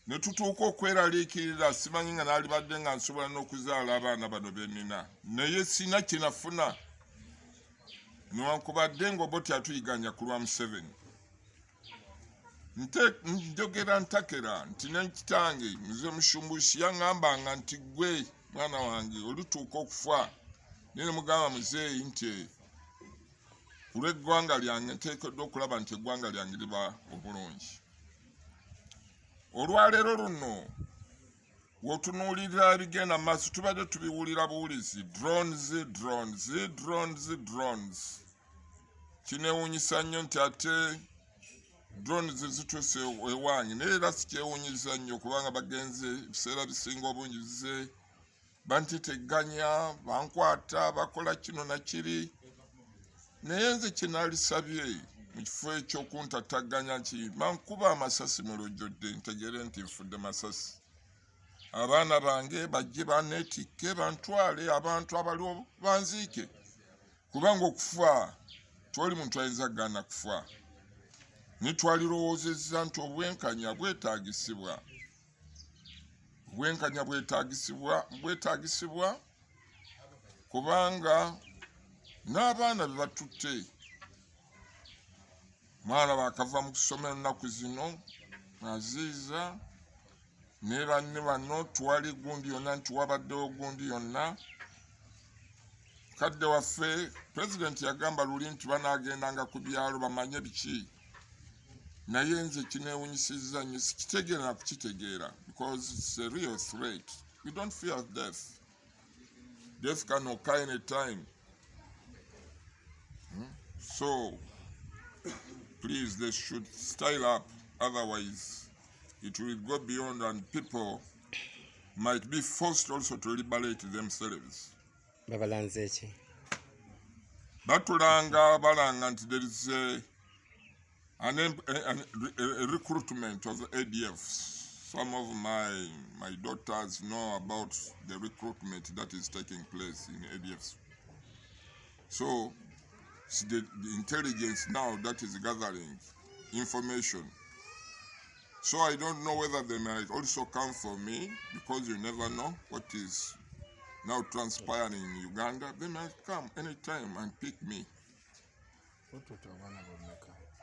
ne tutuuka okweraliikirira simanyi nga naalibadde nga nsobola n'okuzaala abaana bano bennina naye sina kinafuna newankubadde ng'Obote atuyiganya ku lwa Museveni. Njogera ntakera nti n'ekitange Mzee Mushumbushi yaŋŋambanga nti gwe mwana wange olituuka okufa naye ne mugamba muzeeyi nti ku lw'eggwanga lyange nteekeddwa okulaba nti eggwanga lyange liba obulungi. Olwaleero luno w'otunuulirira ebigenda mu maaso tubadde tubiwulira buwulizi drones. Kineewuunyisa nnyo nti ate drones zituuse ewange naye era sikyewuunyiza nnyo kubanga bagenze ebiseera bisinga obungi bize bantitegganya bankwata bakola kino na kiri naye nze kye naalisabye mu kifo ekyokuntattagganya nti bankuba amasasi mu lujjodde ntegere nti nfudde masasi. Abaana bange bajje baneetikke bantwale abantu abaliwo banziike kubanga okufa tewali muntu ayinza kugaana kufa. Nitwalirowoozezza nti obwenkanya bwetaagisibwa kubanga n'abaana be batutte mwana bakava mu kusomera ennaku zino aziiza ne banne bano twali gundi yonna nti wabaddewo gundi yonna. Kadde waffe pulezidenti yagamba luli nti banaagendanga ku byalo bamanye biki naye nze kineewunyisizza nnyo sikitegeera na kukitegeera because it's a real threat. We don't fear death. Death can occur any time. So please, they should style up, otherwise it will go beyond and people might be forced also to liberate themselves. Balanga nti there is a recruitment of the ADF. Some of my daughters know about the recruitment that is taking place in ADF. So it's the intelligence now that is gathering information. So I don't know whether they might also come for me, because you never know what is now transpiring in Uganda. They might come anytime and pick me.